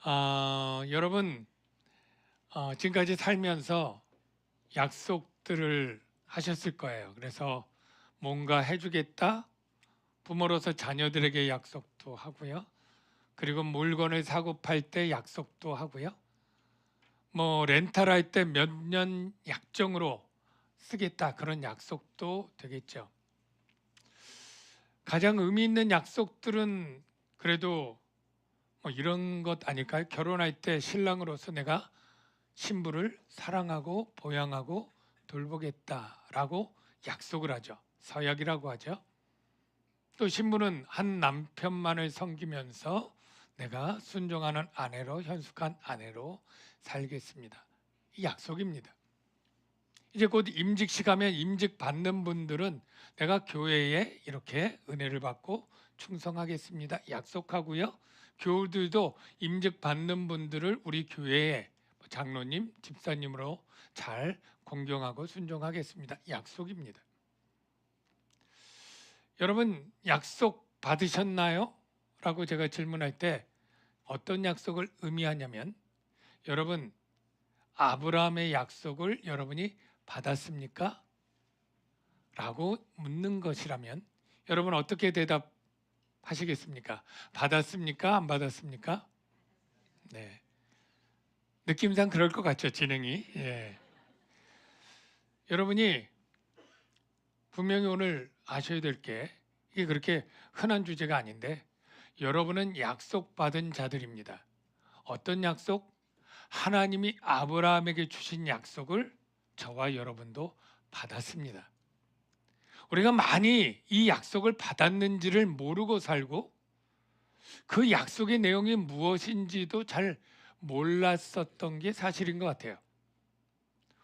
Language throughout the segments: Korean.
여러분, 지금까지 살면서 약속들을 하셨을 거예요. 그래서 뭔가 해주겠다, 부모로서 자녀들에게 약속도 하고요. 그리고 물건을 사고 팔 때 약속도 하고요. 뭐 렌탈할 때 몇 년 약정으로 쓰겠다, 그런 약속도 되겠죠. 가장 의미 있는 약속들은 그래도 뭐 이런 것 아닐까요? 결혼할 때 신랑으로서 내가 신부를 사랑하고 보양하고 돌보겠다라고 약속을 하죠. 서약이라고 하죠. 또 신부는 한 남편만을 섬기면서 내가 순종하는 아내로, 현숙한 아내로 살겠습니다. 이 약속입니다. 이제 곧 임직식 하면 임직 받는 분들은 내가 교회에 이렇게 은혜를 받고 충성하겠습니다, 약속하고요. 교우들도 임직 받는 분들을 우리 교회에 장로님, 집사님으로 잘 공경하고 순종하겠습니다, 약속입니다. 여러분, 약속 받으셨나요? 라고 제가 질문할 때 어떤 약속을 의미하냐면, 여러분, 아브라함의 약속을 여러분이 받았습니까? 라고 묻는 것이라면 여러분 어떻게 대답하시겠습니까? 받았습니까? 안 받았습니까? 네. 느낌상 그럴 것 같죠, 진행이. 예. 여러분이 분명히 오늘 아셔야 될 게, 이게 그렇게 흔한 주제가 아닌데, 여러분은 약속받은 자들입니다. 어떤 약속? 하나님이 아브라함에게 주신 약속을 저와 여러분도 받았습니다. 우리가 많이 이 약속을 받았는지를 모르고 살고 그 약속의 내용이 무엇인지도 잘 몰랐었던 게 사실인 것 같아요.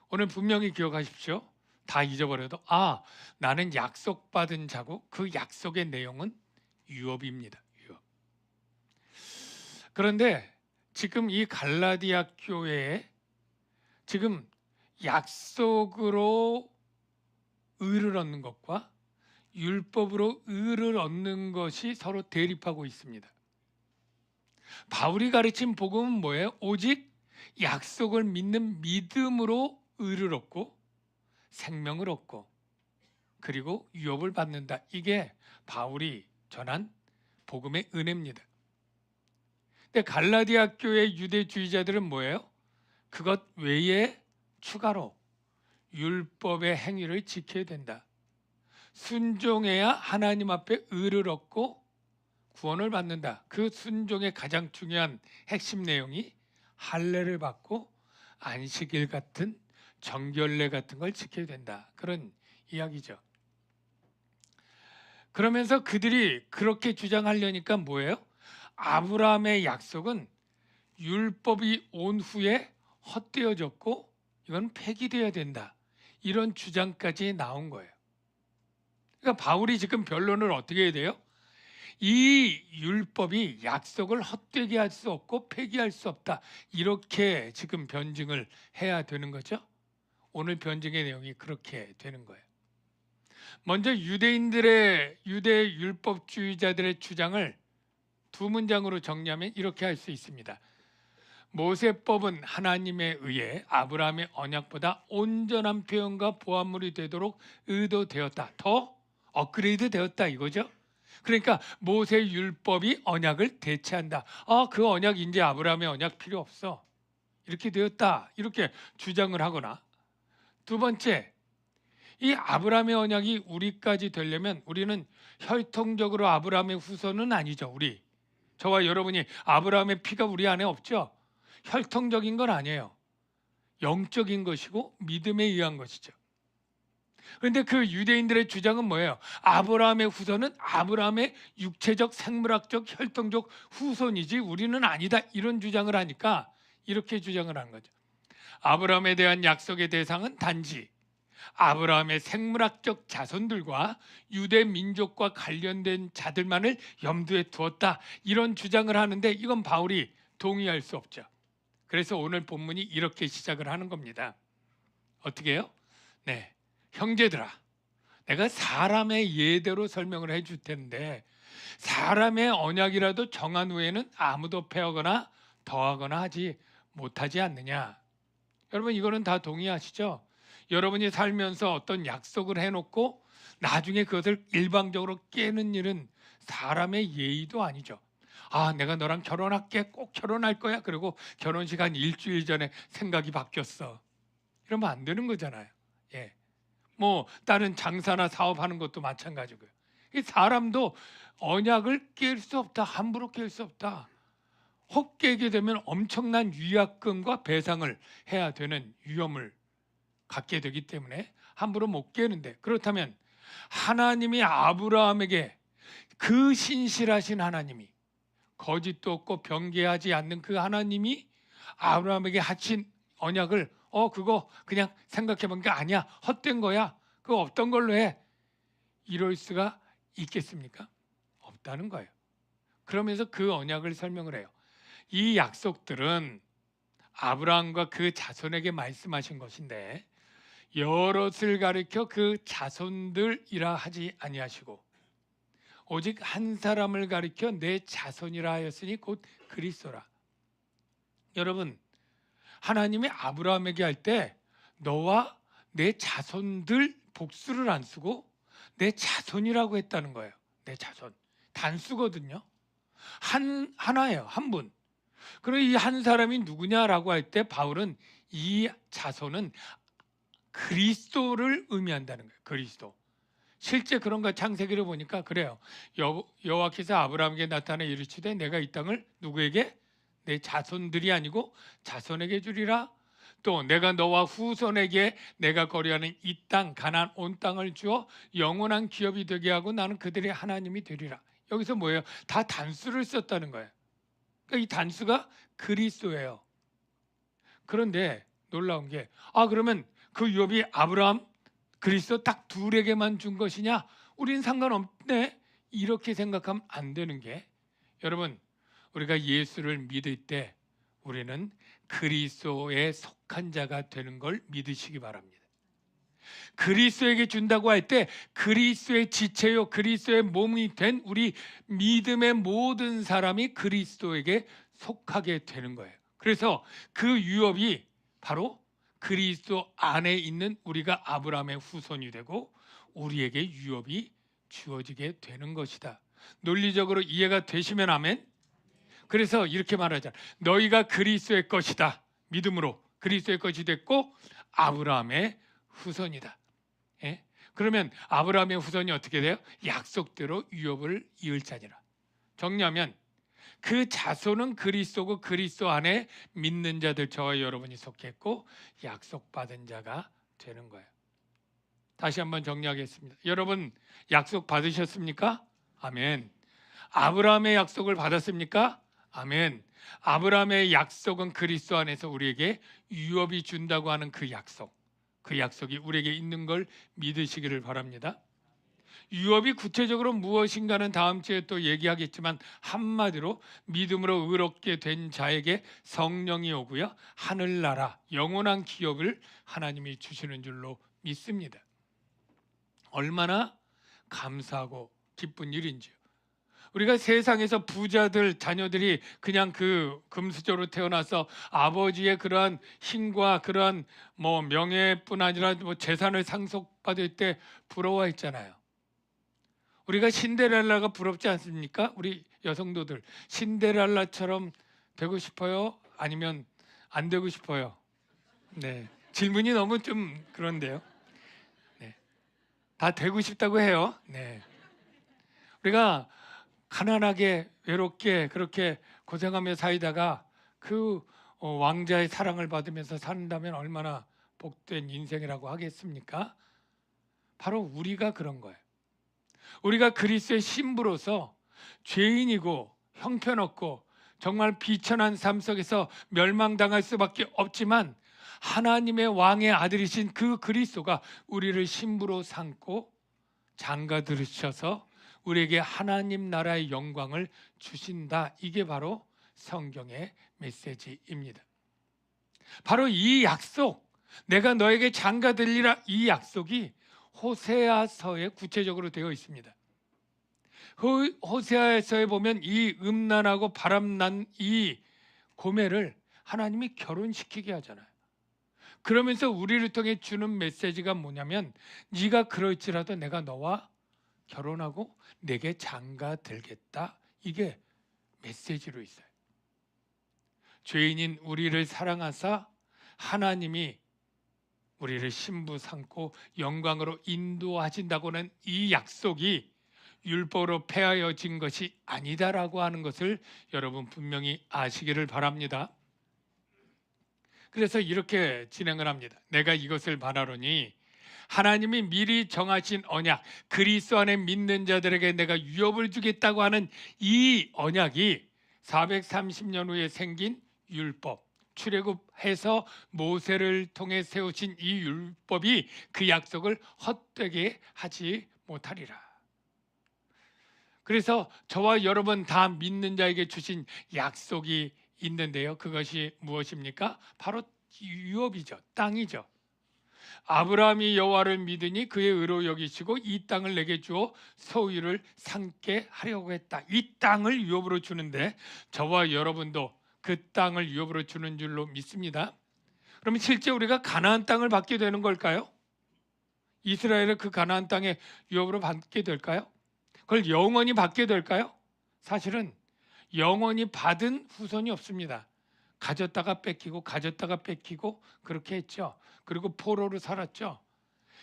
오늘 분명히 기억하십시오. 다 잊어버려도 나는 약속받은 자고 그 약속의 내용은 유업입니다. 유업. 그런데 지금 이 갈라디아 교회에 지금 약속으로 의를 얻는 것과 율법으로 의를 얻는 것이 서로 대립하고 있습니다. 바울이 가르친 복음은 뭐예요? 오직 약속을 믿는 믿음으로 의를 얻고 생명을 얻고 그리고 유업을 받는다. 이게 바울이 전한 복음의 은혜입니다. 근데 갈라디아 교회 유대주의자들은 뭐예요? 그것 외에 추가로 율법의 행위를 지켜야 된다. 순종해야 하나님 앞에 의를 얻고 구원을 받는다. 그 순종의 가장 중요한 핵심 내용이 할례를 받고 안식일 같은 정결례 같은 걸 지켜야 된다, 그런 이야기죠. 그러면서 그들이 그렇게 주장하려니까 뭐예요? 아브라함의 약속은 율법이 온 후에 헛되어졌고 이건 폐기되어야 된다, 이런 주장까지 나온 거예요. 그러니까 바울이 지금 변론을 어떻게 해야 돼요? 이 율법이 약속을 헛되게 할 수 없고 폐기할 수 없다, 이렇게 지금 변증을 해야 되는 거죠. 오늘 변증의 내용이 그렇게 되는 거예요. 먼저 유대 율법주의자들의 주장을 두 문장으로 정리하면 이렇게 할 수 있습니다. 모세법은 하나님에 의해 아브라함의 언약보다 온전한 표현과 보완물이 되도록 의도되었다, 더 업그레이드 되었다, 이거죠. 그러니까 모세 율법이 언약을 대체한다. 그 언약 이제 아브라함의 언약 필요 없어, 이렇게 되었다, 이렇게 주장을 하거나, 두 번째, 이 아브라함의 언약이 우리까지 되려면 우리는 혈통적으로 아브라함의 후손은 아니죠. 저와 여러분이 아브라함의 피가 우리 안에 없죠. 혈통적인 건 아니에요. 영적인 것이고 믿음에 의한 것이죠. 그런데 그 유대인들의 주장은 뭐예요? 아브라함의 후손은 아브라함의 육체적, 생물학적, 혈통적 후손이지 우리는 아니다, 이런 주장을 하니까 이렇게 주장을 하는 거죠. 아브라함에 대한 약속의 대상은 단지 아브라함의 생물학적 자손들과 유대 민족과 관련된 자들만을 염두에 두었다, 이런 주장을 하는데 이건 바울이 동의할 수 없죠. 그래서 오늘 본문이 이렇게 시작을 하는 겁니다. 어떻게 해요? 네, 형제들아, 내가 사람의 예대로 설명을 해줄 텐데 사람의 언약이라도 정한 후에는 아무도 패하거나 더하거나 하지 못하지 않느냐. 여러분 이거는 다 동의하시죠? 여러분이 살면서 어떤 약속을 해놓고 나중에 그것을 일방적으로 깨는 일은 사람의 예의도 아니죠. 아, 내가 너랑 결혼할게, 꼭 결혼할 거야. 그리고 결혼식 한 일주일 전에 생각이 바뀌었어. 이러면 안 되는 거잖아요. 예. 뭐 다른 장사나 사업하는 것도 마찬가지고요. 이 사람도 언약을 깰 수 없다. 함부로 깰 수 없다. 혹 깨게 되면 엄청난 위약금과 배상을 해야 되는 위험을 갖게 되기 때문에 함부로 못 깨는데, 그렇다면 하나님이 아브라함에게, 그 신실하신 하나님이, 거짓도 없고 변개하지 않는 그 하나님이 아브라함에게 하신 언약을 그거 그냥 생각해 본 게 아니야, 헛된 거야, 그거 없던 걸로 해, 이럴 수가 있겠습니까? 없다는 거예요. 그러면서 그 언약을 설명을 해요. 이 약속들은 아브라함과 그 자손에게 말씀하신 것인데 여럿을 가리켜 그 자손들이라 하지 아니하시고 오직 한 사람을 가리켜 내 자손이라 하였으니 곧 그리스도라. 여러분, 하나님이 아브라함에게 할 때 너와 내 자손들 복수를 안 쓰고 내 자손이라고 했다는 거예요. 내 자손. 단수거든요. 하나예요. 한 분. 그리고 이 한 사람이 누구냐라고 할 때 바울은 이 자손은 그리스도를 의미한다는 거예요. 그리스도. 실제 그런가 창세기를 보니까 그래요. 여호와께서 아브라함에게 나타나 이르시되 내가 이 땅을 누구에게? 내 자손들이 아니고 자손에게 주리라. 또 내가 너와 후손에게 내가 거류하는 이 땅 가나안 온 땅을 주어 영원한 기업이 되게 하고 나는 그들의 하나님이 되리라. 여기서 뭐예요? 다 단수를 썼다는 거예요. 그러니까 이 단수가 그리스도예요. 그런데 놀라운 게 그러면 그 유업이 아브라함, 그리스도 딱 둘에게만 준 것이냐? 우린 상관없네. 이렇게 생각하면 안 되는 게, 여러분, 우리가 예수를 믿을 때 우리는 그리스도에 속한 자가 되는 걸 믿으시기 바랍니다. 그리스도에게 준다고 할 때 그리스도의 지체요, 그리스도의 몸이 된 우리 믿음의 모든 사람이 그리스도에게 속하게 되는 거예요. 그래서 그 유업이 바로 그리스도 안에 있는 우리가 아브라함의 후손이 되고 우리에게 유업이 주어지게 되는 것이다. 논리적으로 이해가 되시면 아멘. 그래서 이렇게 말하잖아. 너희가 그리스도의 것이다. 믿음으로 그리스도의 것이 됐고 아브라함의 후손이다. 예? 그러면 아브라함의 후손이 어떻게 돼요? 약속대로 유업을 이을 자니라. 정리하면 그 자손은 그리스도고 그리스도 안에 믿는 자들, 저와 여러분이 속했고 약속받은 자가 되는 거예요. 다시 한번 정리하겠습니다. 여러분 약속 받으셨습니까? 아멘. 아브라함의 약속을 받았습니까? 아멘. 아브라함의 약속은 그리스도 안에서 우리에게 유업이 준다고 하는 그 약속, 그 약속이 우리에게 있는 걸 믿으시기를 바랍니다. 유업이 구체적으로 무엇인가는 다음 주에 또 얘기하겠지만 한마디로 믿음으로 의롭게 된 자에게 성령이 오고요, 하늘나라 영원한 기업을 하나님이 주시는 줄로 믿습니다. 얼마나 감사하고 기쁜 일인지요. 우리가 세상에서 부자들 자녀들이 그냥 그 금수저로 태어나서 아버지의 그러한 힘과 그러한 명예뿐 아니라 재산을 상속받을 때 부러워했잖아요. 우리가 신데렐라가 부럽지 않습니까? 우리 여성도들 신데렐라처럼 되고 싶어요? 아니면 안 되고 싶어요? 네, 질문이 너무 좀 그런데요. 네, 다 되고 싶다고 해요. 네, 우리가 가난하게 외롭게 그렇게 고생하며 살다가 그 왕자의 사랑을 받으면서 산다면 얼마나 복된 인생이라고 하겠습니까? 바로 우리가 그런 거예요. 우리가 그리스도의 신부로서 죄인이고 형편없고 정말 비천한 삶 속에서 멸망당할 수밖에 없지만 하나님의 왕의 아들이신 그 그리스도가 우리를 신부로 삼고 장가 들으셔서 우리에게 하나님 나라의 영광을 주신다. 이게 바로 성경의 메시지입니다. 바로 이 약속, 내가 너에게 장가 들리라, 이 약속이 호세아서에 구체적으로 되어 있습니다. 호세아서에 보면 이 음란하고 바람난 이 고멜을 하나님이 결혼시키게 하잖아요. 그러면서 우리를 통해 주는 메시지가 뭐냐면 네가 그럴지라도 내가 너와 결혼하고 내게 장가 들겠다. 이게 메시지로 있어요. 죄인인 우리를 사랑하사 하나님이 우리를 신부 삼고 영광으로 인도하신다고는 이 약속이 율법으로 폐하여진 것이 아니다라고 하는 것을 여러분 분명히 아시기를 바랍니다. 그래서 이렇게 진행을 합니다. 내가 이것을 말하노니 하나님이 미리 정하신 언약, 그리스도 안에 믿는 자들에게 내가 유업을 주겠다고 하는 이 언약이 430년 후에 생긴 율법, 출애굽해서 모세를 통해 세우신 이 율법이 그 약속을 헛되게 하지 못하리라. 그래서 저와 여러분 다 믿는 자에게 주신 약속이 있는데요. 그것이 무엇입니까? 바로 유업이죠. 땅이죠. 아브라함이 여호와를 믿으니 그의 의로 여기시고 이 땅을 내게 주어 소유를 삼게 하려고 했다. 이 땅을 유업으로 주는데 저와 여러분도 그 땅을 유업으로 주는 줄로 믿습니다. 그러면 실제 우리가 가나안 땅을 받게 되는 걸까요? 이스라엘을 그 가나안 땅에 유업으로 받게 될까요? 그걸 영원히 받게 될까요? 사실은 영원히 받은 후손이 없습니다. 가졌다가 뺏기고 가졌다가 뺏기고 그렇게 했죠. 그리고 포로로 살았죠.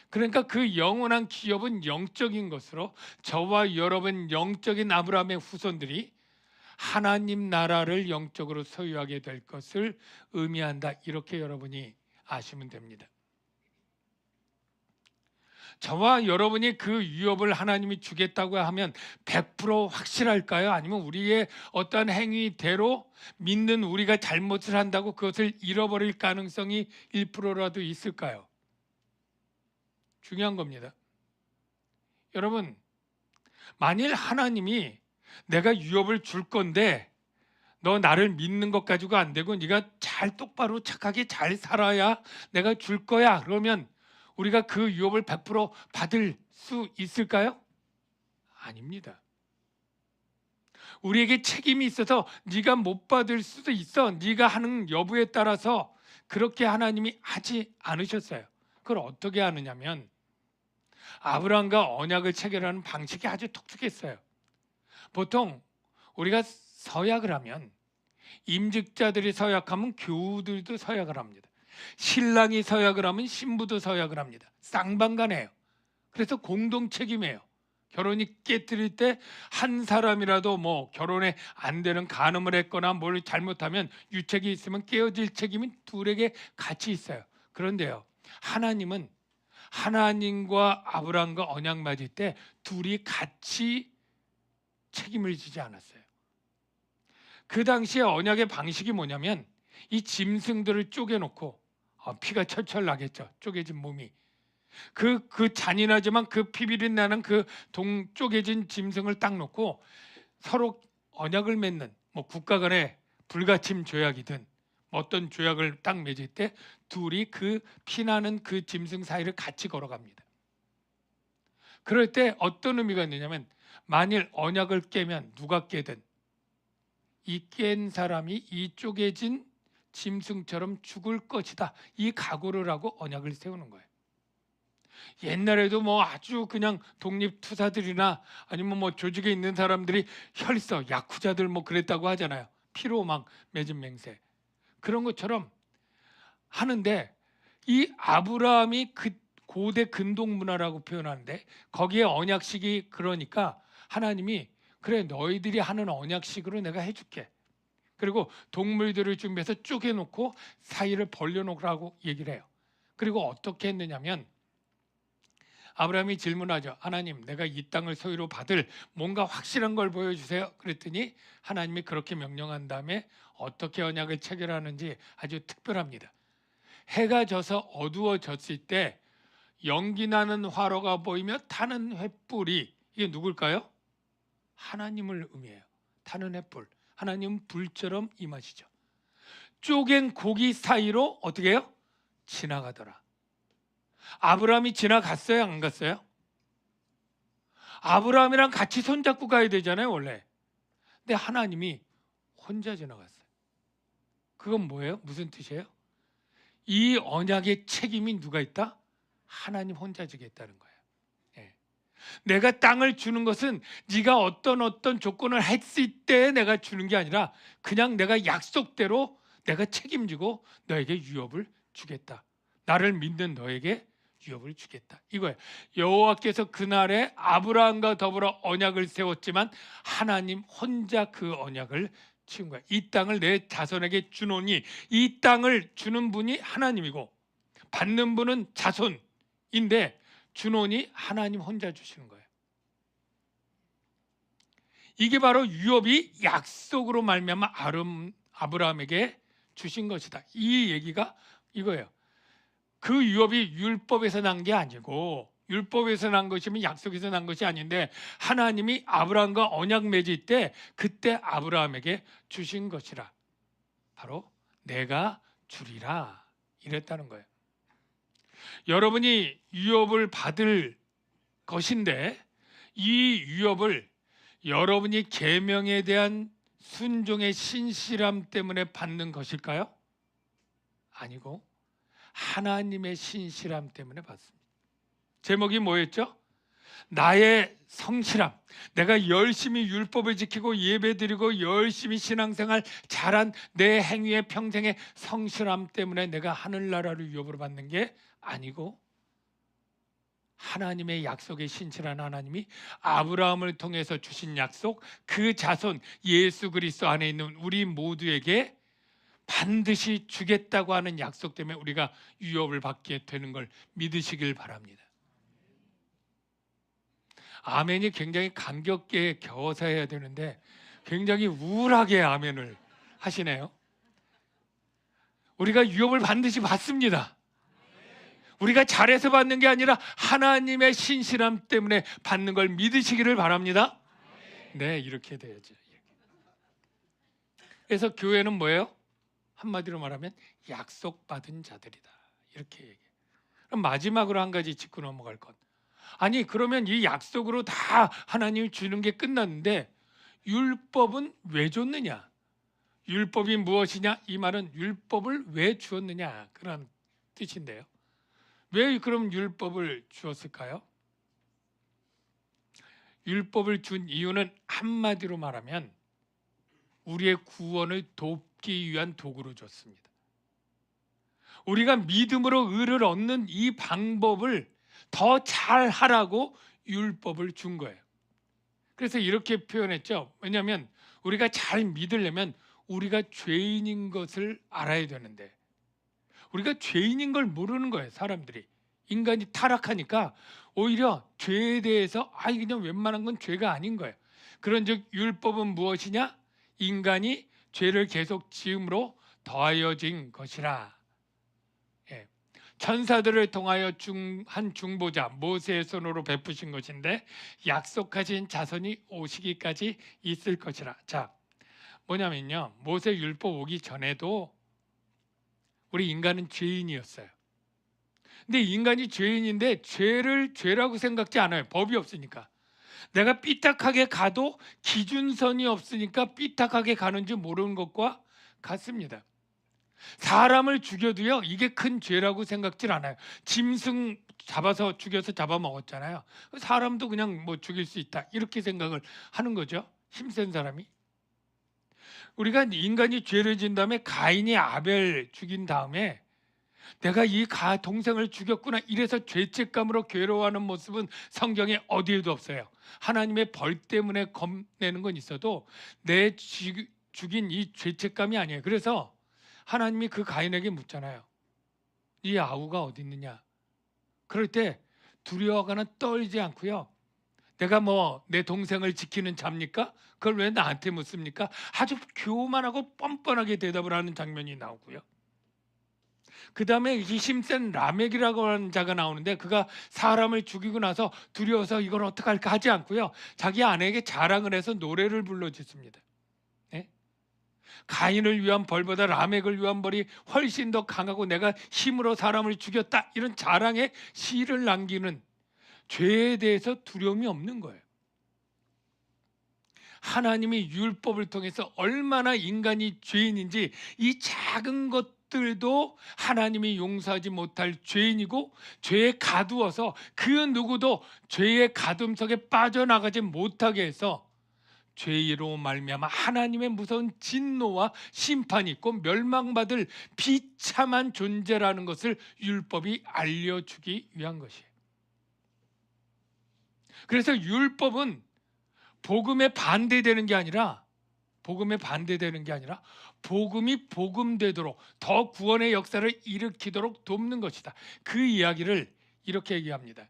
그러니까 그 영원한 기업은 영적인 것으로 저와 여러분 영적인 아브라함의 후손들이 하나님 나라를 영적으로 소유하게 될 것을 의미한다. 이렇게 여러분이 아시면 됩니다. 저와 여러분이 그 유업을 하나님이 주겠다고 하면 100% 확실할까요? 아니면 우리의 어떤 행위대로 믿는 우리가 잘못을 한다고 그것을 잃어버릴 가능성이 1%라도 있을까요? 중요한 겁니다. 여러분, 만일 하나님이 내가 유업을 줄 건데 너 나를 믿는 것 가지고 안 되고 네가 잘 똑바로 착하게 잘 살아야 내가 줄 거야. 그러면 우리가 그 유업을 100% 받을 수 있을까요? 아닙니다. 우리에게 책임이 있어서 네가 못 받을 수도 있어. 네가 하는 여부에 따라서 그렇게 하나님이 하지 않으셨어요. 그걸 어떻게 하느냐면 아브라함과 언약을 체결하는 방식이 아주 독특했어요. 보통 우리가 서약을 하면 임직자들이 서약하면 교우들도 서약을 합니다. 신랑이 서약을 하면 신부도 서약을 합니다. 쌍방간이에요. 그래서 공동 책임이에요. 결혼이 깨뜨릴 때 한 사람이라도 뭐 결혼에 안 되는 간음을 했거나 뭘 잘못하면 유책이 있으면 깨어질 책임이 둘에게 같이 있어요. 그런데요, 하나님은 하나님과 아브라함과 언약 맺을 때 둘이 같이 책임을 지지 않았어요. 그 당시에 언약의 방식이 뭐냐면 이 짐승들을 쪼개놓고 피가 철철 나겠죠. 쪼개진 몸이. 그 잔인하지만 그 피비린 나는 그 쪼개진 짐승을 딱 놓고 서로 언약을 맺는 뭐 국가 간의 불가침 조약이든 어떤 조약을 딱 맺을 때 둘이 그 피나는 그 짐승 사이를 같이 걸어갑니다. 그럴 때 어떤 의미가 있느냐면 만일 언약을 깨면 누가 깨든 이 깬 사람이 이 쪼개진 짐승처럼 죽을 것이다. 이 각오를 하고 언약을 세우는 거예요. 옛날에도 뭐 아주 그냥 독립투사들이나 아니면 뭐 조직에 있는 사람들이 혈서, 야쿠자들 뭐 그랬다고 하잖아요. 피로 막 맺은 맹세. 그런 것처럼 하는데 이 아브라함이 그 고대 근동 문화라고 표현하는데 거기에 언약식이 그러니까 하나님이 그래 너희들이 하는 언약식으로 내가 해줄게. 그리고 동물들을 준비해서 쪼개놓고 사이를 벌려놓으라고 얘기를 해요. 그리고 어떻게 했느냐면 아브라함이 질문하죠. 하나님, 내가 이 땅을 소유로 받을 뭔가 확실한 걸 보여주세요. 그랬더니 하나님이 그렇게 명령한 다음에 어떻게 언약을 체결하는지 아주 특별합니다. 해가 져서 어두워졌을 때 연기 나는 화로가 보이며 타는 횃불이 이게 누굴까요? 하나님을 의미해요. 타는 횃불. 하나님은 불처럼 임하시죠. 쪼갠 고기 사이로 어떻게 해요? 지나가더라. 아브라함이 지나갔어요? 안 갔어요? 아브라함이랑 같이 손잡고 가야 되잖아요 원래. 근데 하나님이 혼자 지나갔어요. 그건 뭐예요? 무슨 뜻이에요? 이 언약의 책임이 누가 있다? 하나님 혼자 지겠다는 거예요. 예. 내가 땅을 주는 것은 네가 어떤 조건을 했을 때 내가 주는 게 아니라 그냥 내가 약속대로 내가 책임지고 너에게 유업을 주겠다. 나를 믿는 너에게 유업을 주겠다. 이거예요. 여호와께서 그날에 아브라함과 더불어 언약을 세웠지만 하나님 혼자 그 언약을 치운 거야. 이 땅을 내 자손에게 주노니, 이 땅을 주는 분이 하나님이고 받는 분은 자손인데 주노니 하나님 혼자 주시는 거예요. 이게 바로 유업이 약속으로 말미암아 아브라함에게 주신 것이다. 이 얘기가 이거예요. 그 유업이 율법에서 난 게 아니고, 율법에서 난 것이면 약속에서 난 것이 아닌데 하나님이 아브라함과 언약 맺을 때 그때 아브라함에게 주신 것이라. 바로 내가 주리라 이랬다는 거예요. 여러분이 유업을 받을 것인데 이 유업을 여러분이 계명에 대한 순종의 신실함 때문에 받는 것일까요? 아니고 하나님의 신실함 때문에 받습니다. 제목이 뭐였죠? 나의 성실함. 내가 열심히 율법을 지키고 예배드리고 열심히 신앙생활 잘한 내 행위의 평생의 성실함 때문에 내가 하늘나라를 유업으로 받는 게 아니고 하나님의 약속에 신실한 하나님이 아브라함을 통해서 주신 약속, 그 자손 예수 그리스도 안에 있는 우리 모두에게 반드시 주겠다고 하는 약속 때문에 우리가 유업을 받게 되는 걸 믿으시길 바랍니다. 아멘이 굉장히 감격에 겨워서 해야 되는데 굉장히 우울하게 아멘을 하시네요. 우리가 유업을 반드시 받습니다. 우리가 잘해서 받는 게 아니라 하나님의 신실함 때문에 받는 걸 믿으시기를 바랍니다. 네, 이렇게 돼야죠. 그래서 교회는 뭐예요? 한마디로 말하면 약속받은 자들이다. 이렇게 얘기해요. 그럼 마지막으로 한 가지 짚고 넘어갈 것. 아니 그러면 이 약속으로 다 하나님이 주는 게 끝났는데 율법은 왜 줬느냐? 율법이 무엇이냐? 이 말은 율법을 왜 주었느냐? 그런 뜻인데요. 왜 그럼 율법을 주었을까요? 율법을 준 이유는 한마디로 말하면 우리의 구원을 돕기 위한 도구로 줬습니다. 우리가 믿음으로 의를 얻는 이 방법을 더 잘하라고 율법을 준 거예요. 그래서 이렇게 표현했죠. 왜냐하면 우리가 잘 믿으려면 우리가 죄인인 것을 알아야 되는데 우리가 죄인인 걸 모르는 거예요. 사람들이. 인간이 타락하니까 오히려 죄에 대해서 그냥 웬만한 건 죄가 아닌 거예요. 그런즉 율법은 무엇이냐? 인간이 죄를 계속 지음으로 더하여진 것이라. 천사들을 통하여 한 중보자 모세의 손으로 베푸신 것인데 약속하신 자손이 오시기까지 있을 것이라. 자, 뭐냐면요, 모세 율법 오기 전에도 우리 인간은 죄인이었어요. 근데 인간이 죄인인데 죄를 죄라고 생각지 않아요. 법이 없으니까. 내가 삐딱하게 가도 기준선이 없으니까 삐딱하게 가는 줄 모르는 것과 같습니다. 사람을 죽여도요, 이게 큰 죄라고 생각질 않아요. 짐승 잡아서 죽여서 잡아먹었잖아요. 사람도 그냥 뭐 죽일 수 있다 이렇게 생각을 하는 거죠. 힘센 사람이. 우리가 인간이 죄를 진 다음에 가인이 아벨 죽인 다음에 내가 이 동생을 죽였구나 이래서 죄책감으로 괴로워하는 모습은 성경에 어디에도 없어요. 하나님의 벌 때문에 겁내는 건 있어도 내 죽인 이 죄책감이 아니에요. 그래서 하나님이 그 가인에게 묻잖아요. 네 아우가 어디 있느냐? 그럴 때 두려워하거나 떨지 않고요. 내가 뭐 내 동생을 지키는 자입니까? 그걸 왜 나한테 묻습니까? 아주 교만하고 뻔뻔하게 대답을 하는 장면이 나오고요. 그 다음에 이 힘센 라멕이라고 하는 자가 나오는데 그가 사람을 죽이고 나서 두려워서 이걸 어떡할까 하지 않고요. 자기 아내에게 자랑을 해서 노래를 불러줬습니다. 가인을 위한 벌보다 라멕을 위한 벌이 훨씬 더 강하고 내가 힘으로 사람을 죽였다 이런 자랑의 시를 남기는 죄에 대해서 두려움이 없는 거예요. 하나님이 율법을 통해서 얼마나 인간이 죄인인지, 이 작은 것들도 하나님이 용서하지 못할 죄인이고 죄에 가두어서 그 누구도 죄의 가둠 속에 빠져나가지 못하게 해서 죄로 말미암아 하나님의 무서운 진노와 심판이 있고 멸망받을 비참한 존재라는 것을 율법이 알려주기 위한 것이에요. 그래서 율법은 복음에 반대되는 게 아니라 복음이 복음되도록 더 구원의 역사를 일으키도록 돕는 것이다. 그 이야기를 이렇게 얘기합니다.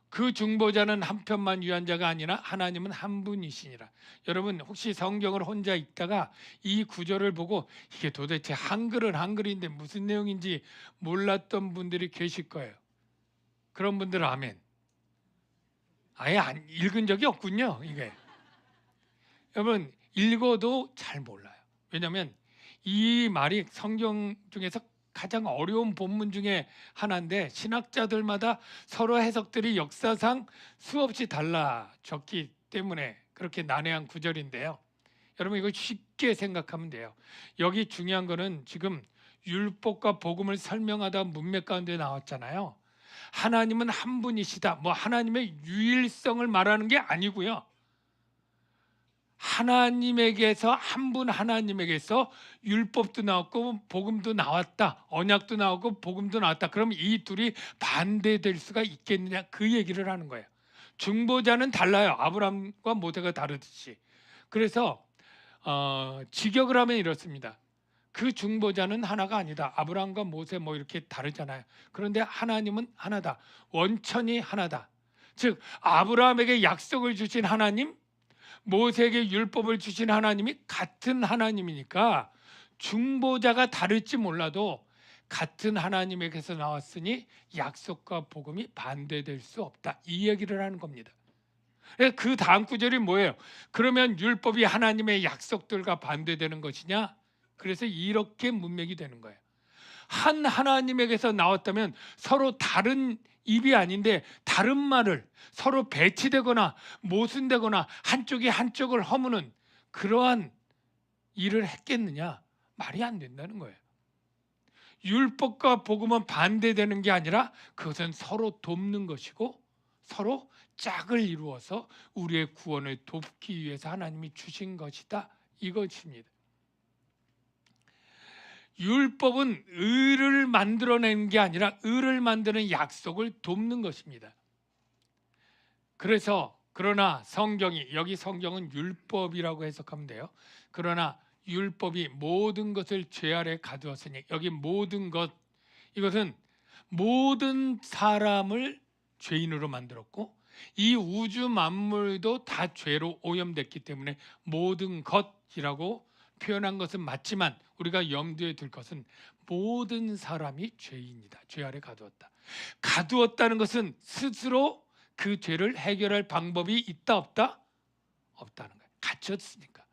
그 중보자는 한 편만 위한 자가 아니라 하나님은 한 분이시니라. 여러분 혹시 성경을 혼자 읽다가 이 구절을 보고 이게 도대체 한글은 한글인데 무슨 내용인지 몰랐던 분들이 계실 거예요. 그런 분들은 아멘. 아예 안 읽은 적이 없군요. 이게 여러분 읽어도 잘 몰라요. 왜냐하면 이 말이 성경 중에서 가장 어려운 본문 중에 하나인데 신학자들마다 서로 해석들이 역사상 수없이 달라졌기 때문에 그렇게 난해한 구절인데요. 여러분 이거 쉽게 생각하면 돼요. 여기 중요한 거는 지금 율법과 복음을 설명하다 문맥 가운데 나왔잖아요. 하나님은 한 분이시다. 뭐 하나님의 유일성을 말하는 게 아니고요. 하나님에게서 한 분 하나님에게서 율법도 나왔고 복음도 나왔다. 언약도 나오고 복음도 나왔다. 그럼 이 둘이 반대될 수가 있겠느냐? 그 얘기를 하는 거예요. 중보자는 달라요. 아브라함과 모세가 다르듯이. 그래서 직역을 하면 이렇습니다. 그 중보자는 하나가 아니다. 아브라함과 모세 뭐 이렇게 다르잖아요. 그런데 하나님은 하나다. 원천이 하나다. 즉 아브라함에게 약속을 주신 하나님, 모세에게 율법을 주신 하나님이 같은 하나님이니까 중보자가 다를지 몰라도 같은 하나님에게서 나왔으니 약속과 복음이 반대될 수 없다. 이 얘기를 하는 겁니다. 그 다음 구절이 뭐예요? 그러면 율법이 하나님의 약속들과 반대되는 것이냐? 그래서 이렇게 문맥이 되는 거예요. 한 하나님에게서 나왔다면 서로 다른 입이 아닌데 다른 말을 서로 배치되거나 모순되거나 한쪽이 한쪽을 허무는 그러한 일을 했겠느냐? 말이 안 된다는 거예요. 율법과 복음은 반대되는 게 아니라 그것은 서로 돕는 것이고 서로 짝을 이루어서 우리의 구원을 돕기 위해서 하나님이 주신 것이다. 이것입니다. 율법은 의를 만들어내는 게 아니라 의를 만드는 약속을 돕는 것입니다. 그러나 성경이, 여기 성경은 율법이라고 해석하면 돼요. 그러나 율법이 모든 것을 죄 아래 가두었으니, 여기 모든 것, 이것은 모든 사람을 죄인으로 만들었고 이 우주 만물도 다 죄로 오염됐기 때문에 모든 것이라고 표현한 것은 맞지만 우리가 염두에 둘 것은 모든 사람이 죄인이다. 죄 아래 가두었다. 가두었다는 것은 스스로 그 죄를 해결할 방법이 있다 없다? 없다는 거예요. 갇혔으니까.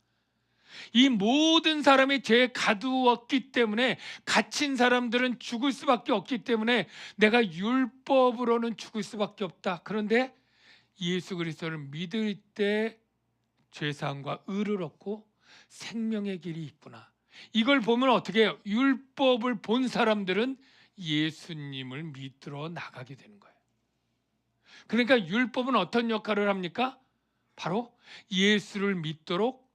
이 모든 사람이 죄에 가두었기 때문에 갇힌 사람들은 죽을 수밖에 없기 때문에 내가 율법으로는 죽을 수밖에 없다. 그런데 예수 그리스도를 믿을 때 죄사함과 의를 얻고 생명의 길이 있구나. 이걸 보면 어떻게 해요? 율법을 본 사람들은 예수님을 믿으러 나가게 되는 거예요. 그러니까 율법은 어떤 역할을 합니까? 바로 예수를 믿도록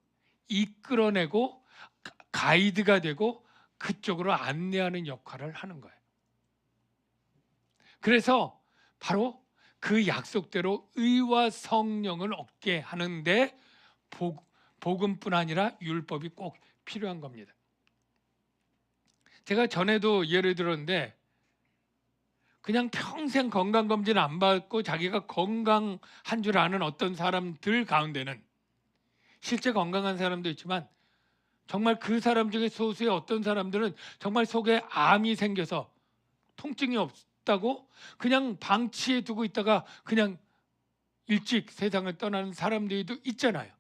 이끌어내고 가이드가 되고 그쪽으로 안내하는 역할을 하는 거예요. 그래서 바로 그 약속대로 의와 성령을 얻게 하는데 복음뿐 아니라 율법이 꼭 필요한 겁니다. 제가 전에도 예를 들었는데 그냥 평생 건강검진 안 받고 자기가 건강한 줄 아는 어떤 사람들 가운데는 실제 건강한 사람도 있지만 정말 그 사람 중에 소수의 어떤 사람들은 정말 속에 암이 생겨서 통증이 없다고 그냥 방치해 두고 있다가 그냥 일찍 세상을 떠나는 사람들도 있잖아요.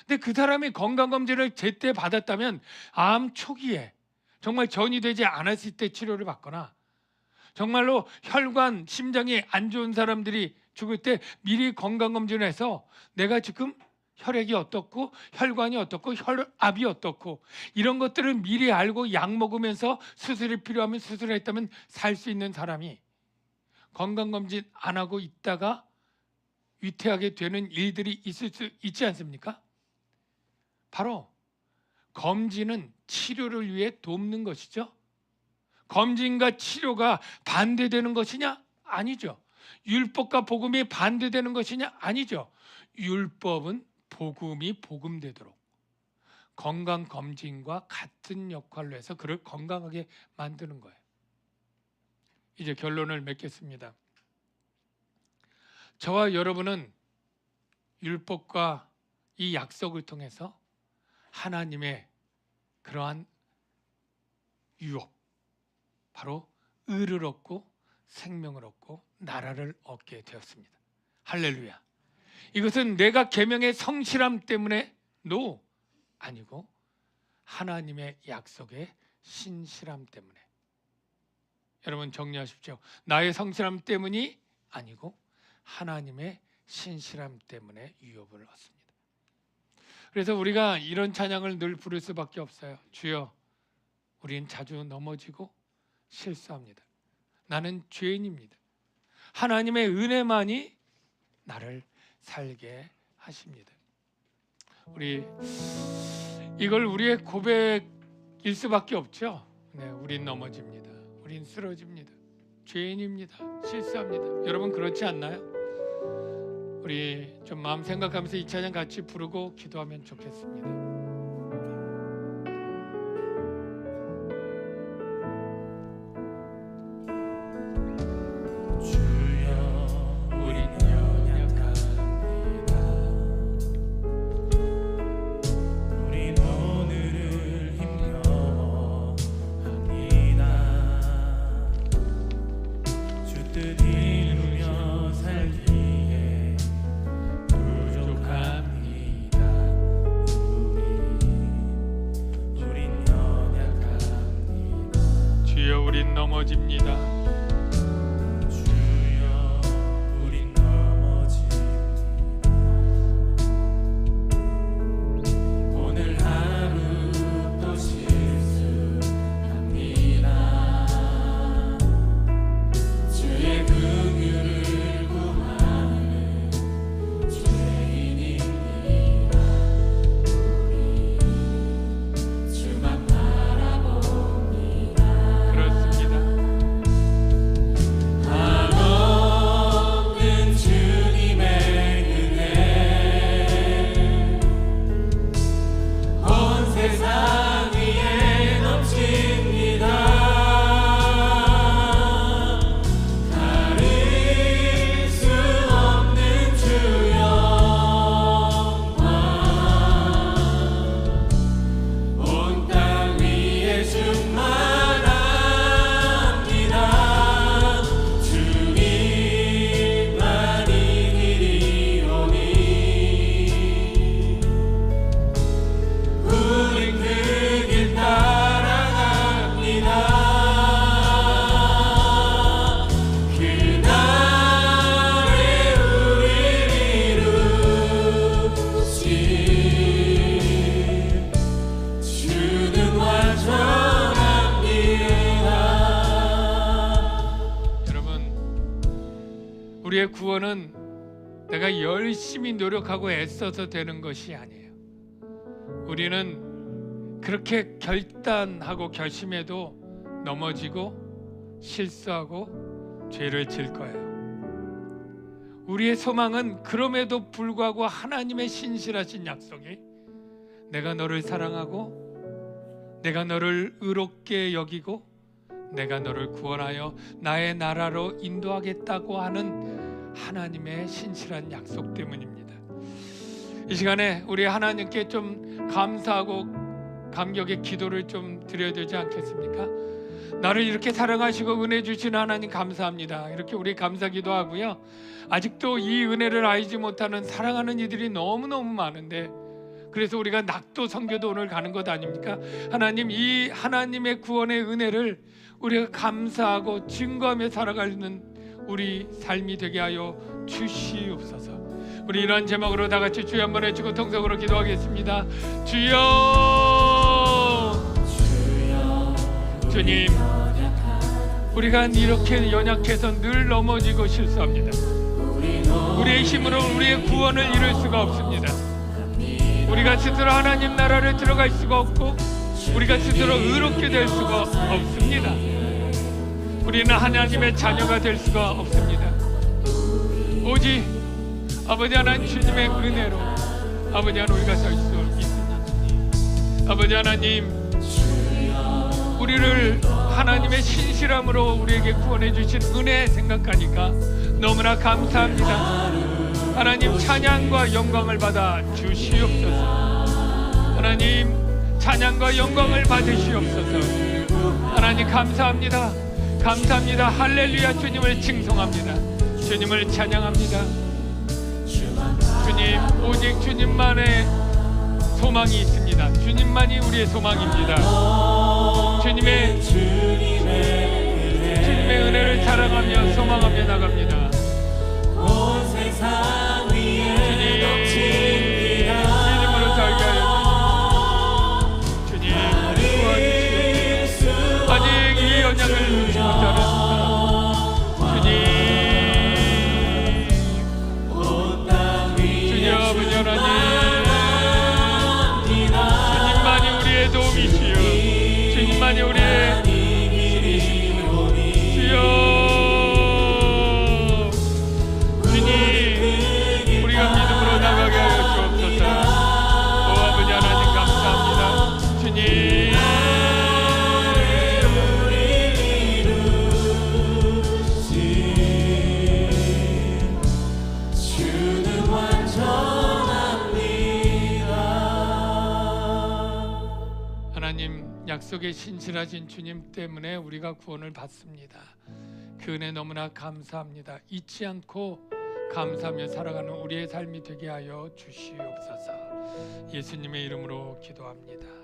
근데 그 사람이 건강검진을 제때 받았다면 암 초기에 정말 전이 되지 않았을 때 치료를 받거나 정말로 혈관, 심장이 안 좋은 사람들이 죽을 때 미리 건강검진을 해서 내가 지금 혈액이 어떻고 혈관이 어떻고 혈압이 어떻고 이런 것들을 미리 알고 약 먹으면서 수술이 필요하면 수술했다면 살 수 있는 사람이 건강검진 안 하고 있다가 위태하게 되는 일들이 있을 수 있지 않습니까? 바로 검진은 치료를 위해 돕는 것이죠. 검진과 치료가 반대되는 것이냐? 아니죠. 율법과 복음이 반대되는 것이냐? 아니죠. 율법은 복음이 복음되도록 건강검진과 같은 역할로 해서 그를 건강하게 만드는 거예요. 이제 결론을 맺겠습니다. 저와 여러분은 율법과 이 약속을 통해서 하나님의 그러한 유업, 바로 의를 얻고 생명을 얻고 나라를 얻게 되었습니다. 할렐루야. 이것은 내가 계명의 성실함 때문에도 아니고 하나님의 약속의 신실함 때문에. 여러분 정리하십시오. 나의 성실함 때문이 아니고 하나님의 신실함 때문에 유업을 얻습니다. 그래서 우리가 이런 찬양을 늘 부를 수밖에 없어요. 주여, 우린 자주 넘어지고 실수합니다. 나는 죄인입니다. 하나님의 은혜만이 나를 살게 하십니다. 우리 이걸 우리의 고백일 수밖에 없죠. 네, 우린 넘어집니다. 우린 쓰러집니다. 죄인입니다. 실수합니다. 여러분 그렇지 않나요? 우리 좀 마음 생각하면서 이 찬양 같이 부르고 기도하면 좋겠습니다. 우린 넘어집니다. 주여, 우린 넘어집니다. 오늘 하루도 실수합니다. 주의 긍휼을 구하는 죄인입니다. 우리 주만 바라봅니다. 한없는 주님의 은혜 온 세상 위에 넘칩니다. 가릴 수 없는 주 영광 온 땅 위에 충만합니다. 주님만이 길이오니 우린 그 길 따라갑니다. 그날에 우리를 이루실 주는 완전합니다. 여러분, 우리의 구원은 내가 열심히 노력하고 애써서 되는 것이 아니에요. 우리는 그렇게 결단하고 결심해도 넘어지고 실수하고 죄를 질 거예요. 우리의 소망은 그럼에도 불구하고 하나님의 신실하신 약속이 내가 너를 사랑하고 내가 너를 의롭게 여기고 내가 너를 구원하여 나의 나라로 인도하겠다고 하는 하나님의 신실한 약속 때문입니다. 이 시간에 우리 하나님께 좀 감사하고 감격의 기도를 좀 드려야 되지 않겠습니까? 나를 이렇게 사랑하시고 은혜 주신 하나님 감사합니다. 이렇게 우리 감사 기도하고요. 아직도 이 은혜를 알지 못하는 사랑하는 이들이 너무너무 많은데, 그래서 우리가 낙도 선교도 오늘 가는 것 아닙니까? 하나님, 이 하나님의 구원의 은혜를 우리가 감사하고 증거하며 살아가는 우리 삶이 되게 하여 주시옵소서. 우리 이러한 제목으로 다 같이 주여 한번 외치고 통성으로 기도하겠습니다. 주여, 주님, 우리가 이렇게 연약해서 늘 넘어지고 실수합니다. 우리의 힘으로 우리의 구원을 이룰 수가 없습니다. 우리가 스스로 하나님 나라를 들어갈 수가 없고 우리가 스스로 의롭게 될 수가 없습니다. 우리는 하나님의 자녀가 될 수가 없습니다. 오직 아버지 하나님 주님의 은혜로 아버지 하나님 우리가 설 수 있습니다. 아버지 하나님, 우리를 하나님의 신실함으로 우리에게 구원해 주신 은혜 생각하니까 너무나 감사합니다. 하나님 찬양과 영광을 받아 주시옵소서. 하나님 찬양과 영광을 받으시옵소서. 하나님 감사합니다. 감사합니다. 할렐루야. 주님을 칭송합니다. 주님을 찬양합니다. 주님, 오직 주님만의 소망이 있습니다. 주님만이 우리의 소망입니다. 주님의 은혜를 사랑하며 소망하며 나갑니다. 온 세상 위에 주님으로 살게 하여 주님, 도와주시옵소서. 아직 이 언약을 누리지 못하는 주님, 주님 아버지 하나님, 주님만이 우리의 도움이시여, 주님만이 우리의 주여, 주님, 우리가 믿음으로 나가게 하여 주옵소서. 오 아버지 하나님 감사합니다. 주님, 주는 완전합니다. 하나님 약속에 신실하신 주님 때문에 우리가 구원을 받습니다. 그 은혜 너무나 감사합니다. 잊지 않고 감사하며 살아가는 우리의 삶이 되게 하여 주시옵소서. 예수님의 이름으로 기도합니다.